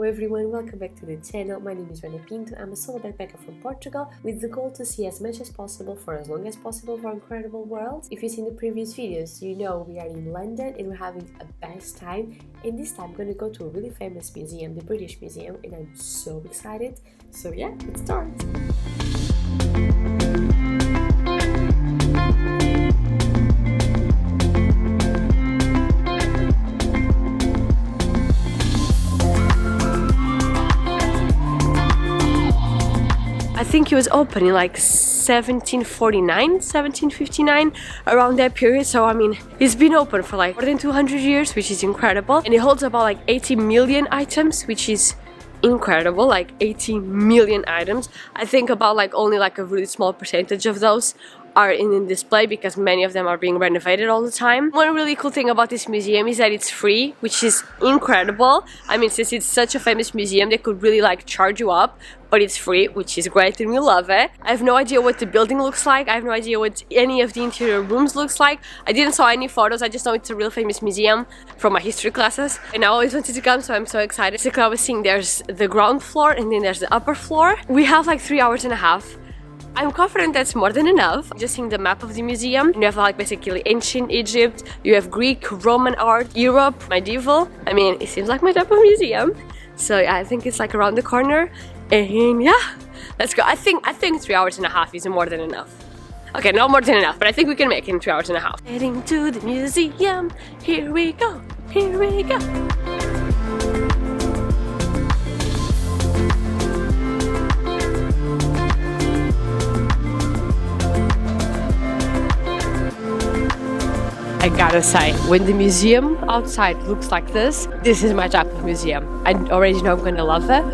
Hello everyone, welcome back to the channel. My name is Joana. I'm a solo backpacker from Portugal with the goal to see as much as possible for as long as possible for incredible worlds. If you've seen the previous videos, you know we are in London and we're having a best time. And this time I'm going to go to a really famous museum, the British Museum, and I'm so excited. So yeah, let's start! I think it was open in like 1749, 1759, around that period. So I mean, it's been open for like more than 200 years, which is incredible. And it holds about like 80 million items, which is incredible, like 80 million items. I think about like only like a really small percentage of those are in display because many of them are being renovated all the time. One really cool thing about this museum is that it's free, which is incredible. I mean, since it's such a famous museum, they could really like charge you up, but it's free, which is great and we love it. I have no idea what the building looks like. I have no idea what any of the interior rooms looks like. I didn't saw any photos. I just know it's a real famous museum from my history classes. And I always wanted to come, so I'm so excited. Basically, I was seeing there's the ground floor and then there's the upper floor. We have like 3 hours and a half. I'm confident that's more than enough. Just seeing the map of the museum, you have like basically ancient Egypt, you have Greek, Roman art, Europe, medieval. I mean, it seems like my type of museum. So yeah, I think it's like around the corner. And yeah, let's go. I think 3 hours and a half is more than enough. Okay, not more than enough, but I think we can make it in 3 hours and a half. Heading to the museum, here we go, here we go. I gotta say, when the museum outside looks like this is my type of museum. I already know I'm gonna love it.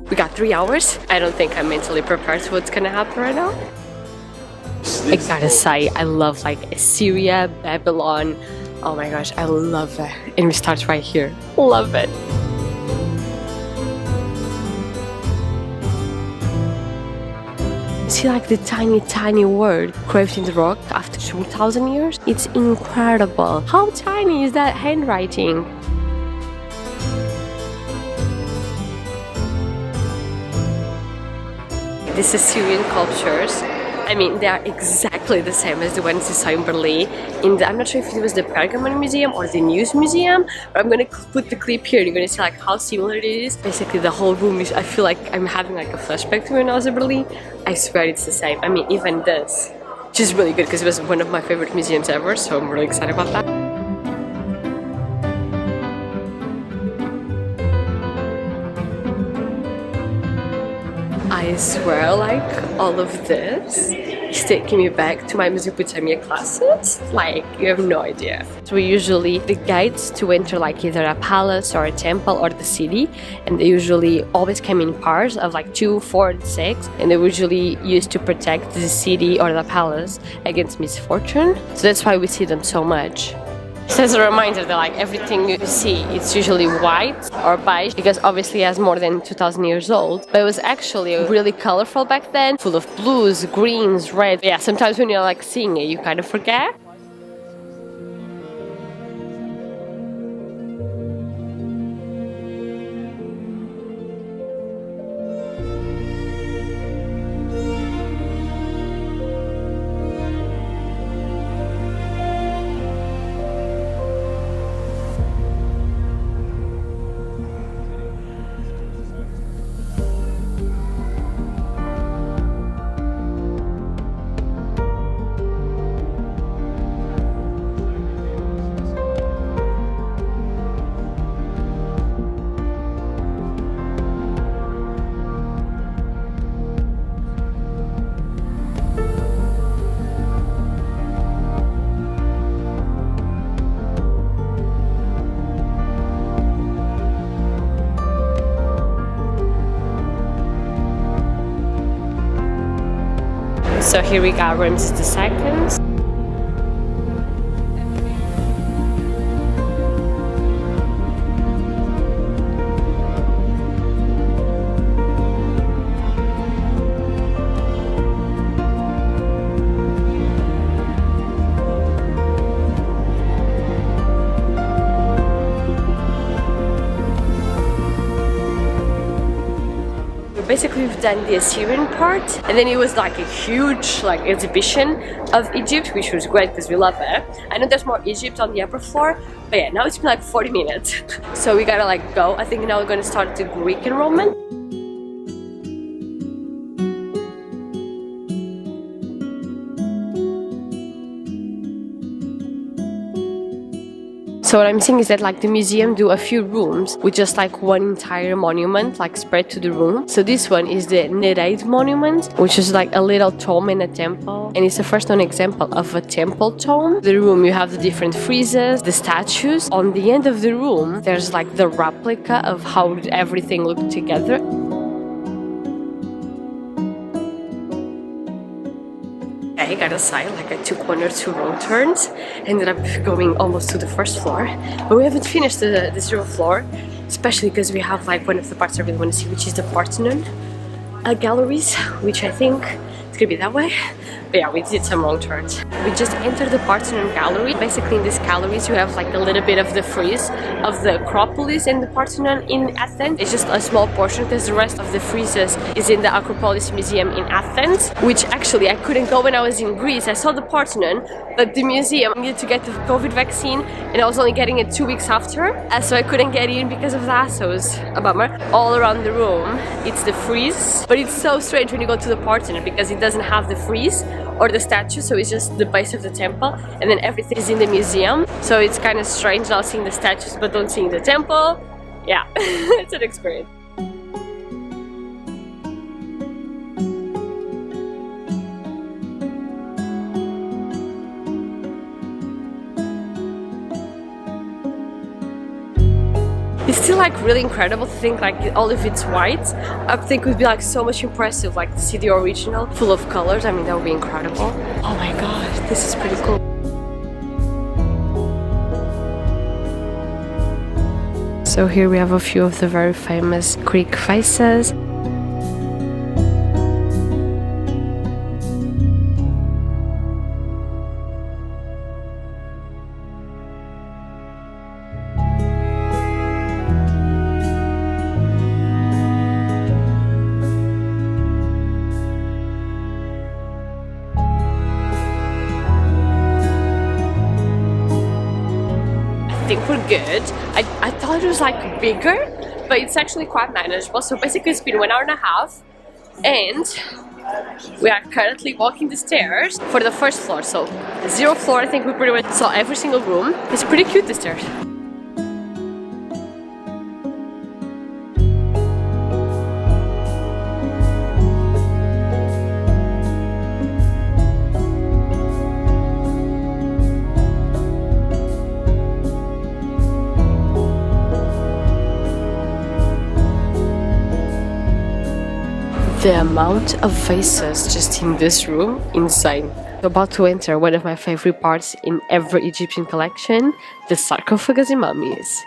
We got 3 hours. I don't think I'm mentally prepared to what's gonna happen right now. I gotta say, I love like Assyria, Babylon. Oh my gosh, I love it. And we start right here. Love it. See like the tiny word carved in the rock after 2,000 years? It's incredible. How tiny is that handwriting? These Assyrian sculptures, I mean, they are exactly the same as the ones you saw in Berlin. I'm not sure if it was the Pergamon Museum or the News Museum, but I'm gonna put the clip here. You're gonna see like how similar it is. Basically, the whole room is. I feel like I'm having like a flashback to when I was in Berlin. I swear it's the same. I mean, even this, which is really good because it was one of my favorite museums ever. So I'm really excited about that. I swear, like, all of this is taking me back to my Mesopotamia classes. Like, you have no idea. So we usually, the gates to enter like either a palace or a temple or the city, and they usually always come in pairs of like 2, 4, and 6, and they're usually used to protect the city or the palace against misfortune. So that's why we see them so much. Just as a reminder that like everything you see, it's usually white or beige because obviously it has more than 2,000 years old. But it was actually really colorful back then, full of blues, greens, red. Yeah, sometimes when you're like seeing it, you kind of forget. So here we got Ramses II. basically we've done the Assyrian part, and then it was like a huge like exhibition of Egypt, which was great because we love it. I know there's more Egypt on the upper floor, but yeah, now it's been like 40 minutes. So we gotta like go. I think now we're gonna start the Greek enrollment. So what I'm seeing is that like the museum do a few rooms with just like one entire monument like spread to the room. So this one is the Nereid monument, which is like a little tomb in a temple, and it's the first known example of a temple tomb. The room you have the different friezes, the statues. On the end of the room there's like the replica of how everything looked together. I got a sign, like I took 1 or 2 wrong turns, ended up going almost to the first floor, but we haven't finished the 0th floor, especially because we have like one of the parts I really want to see, which is the Parthenon galleries, which I think it's gonna be that way. But yeah, we did some wrong turns. We just entered the Parthenon gallery. Basically in these galleries you have like a little bit of the frieze of the Acropolis and the Parthenon in Athens. It's just a small portion because the rest of the friezes is in the Acropolis Museum in Athens, which actually I couldn't go when I was in Greece. I saw the Parthenon, but the museum needed to get the COVID vaccine and I was only getting it 2 weeks after, so I couldn't get in because of that, so it was a bummer. All around the room it's the frieze, but it's so strange when you go to the Parthenon because it doesn't have the frieze or the statue, so it's just the base of the temple and then everything is in the museum, so it's kind of strange now seeing the statues but don't seeing the temple. Yeah, it's an experience. It's still like really incredible to think like all of it's white. I think it would be like so much impressive like to see the original full of colors. I mean, that would be incredible. Oh my god, this is pretty cool. So here we have a few of the very famous Greek faces. I think we're good. I thought it was like bigger, but it's actually quite manageable. So basically it's been 1 hour and a half and we are currently walking the stairs for the first floor. So the 0th floor, I think we pretty much saw every single room. It's pretty cute, the stairs. The amount of vases just in this room, insane. About to enter one of my favorite parts in every Egyptian collection, the sarcophagus and mummies.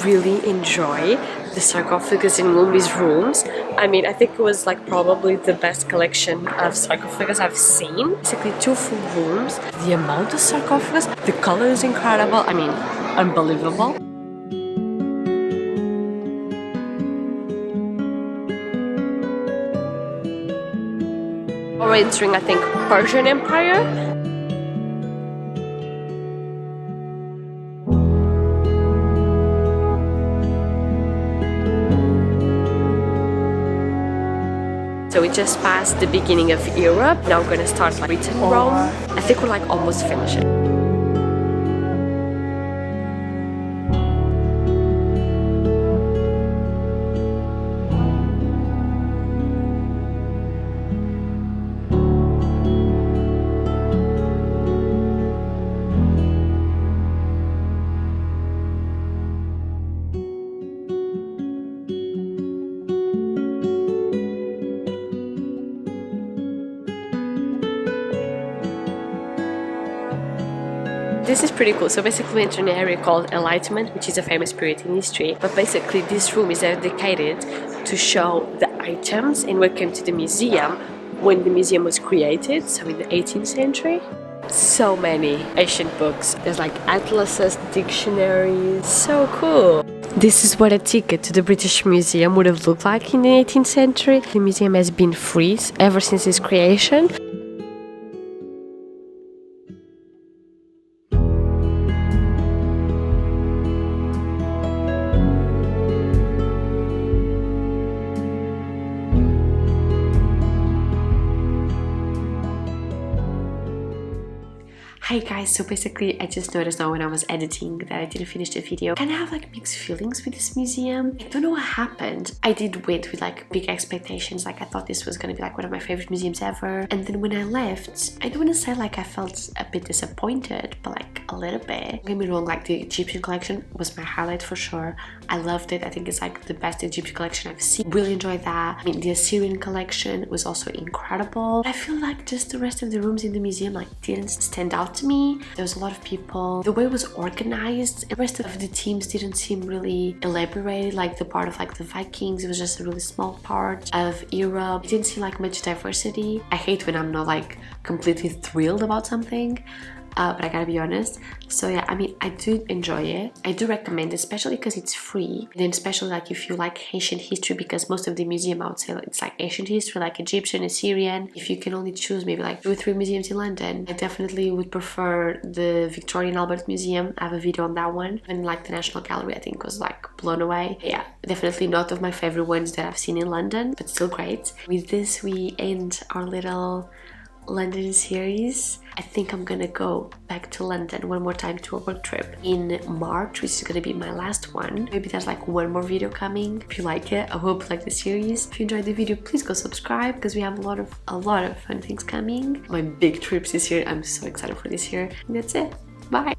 really enjoy the sarcophagus in Mumi's rooms. I mean, I think it was like probably the best collection of sarcophagus I've seen. Basically 2 full rooms. The amount of sarcophagus, the color is incredible. I mean, unbelievable. We're entering, I think, Persian Empire. So we just passed the beginning of Europe. Now we're gonna start like Britain, Rome. I think we're like almost finished. This is pretty cool. So basically we enter an area called Enlightenment, which is a famous period in history. But basically this room is dedicated to show the items and welcome to the museum when the museum was created, so in the 18th century. So many ancient books. There's like atlases, dictionaries. So cool. This is what a ticket to the British Museum would have looked like in the 18th century. The museum has been free ever since its creation. Hi guys, so basically I just noticed now when I was editing that I didn't finish the video. I kind of have like mixed feelings with this museum. I don't know what happened. I did went with like big expectations, like I thought this was gonna be like one of my favorite museums ever. And then when I left, I don't want to say like I felt a bit disappointed, but like a little bit. Don't get me wrong, like the Egyptian collection was my highlight for sure. I loved it. I think it's like the best Egyptian collection I've seen. Really enjoyed that. I mean, the Assyrian collection was also incredible. I feel like just the rest of the rooms in the museum like didn't stand out to me. There was a lot of people. The way it was organized, the rest of the teams didn't seem really elaborated. Like the part of like the Vikings, it was just a really small part of Europe. It didn't seem like much diversity. I hate when I'm not like completely thrilled about something. But I gotta be honest. So yeah, I mean, I do enjoy it. I do recommend it, especially because it's free. And then especially like if you like ancient history, because most of the museum I would say it's like ancient history, like Egyptian, Assyrian. If you can only choose maybe like 2 or 3 museums in London, I definitely would prefer the Victoria and Albert Museum. I have a video on that one. And like the National Gallery, I think was like blown away. Yeah, definitely not of my favorite ones that I've seen in London, but still great. With this, we end our little London series. I think I'm gonna go back to London one more time to a work trip in March, which is gonna be my last one. Maybe there's like one more video coming. If you like it, I hope you like the series. If you enjoyed the video, please go subscribe because we have a lot of fun things coming. My big trips this year. I'm so excited for this year. And that's it. Bye.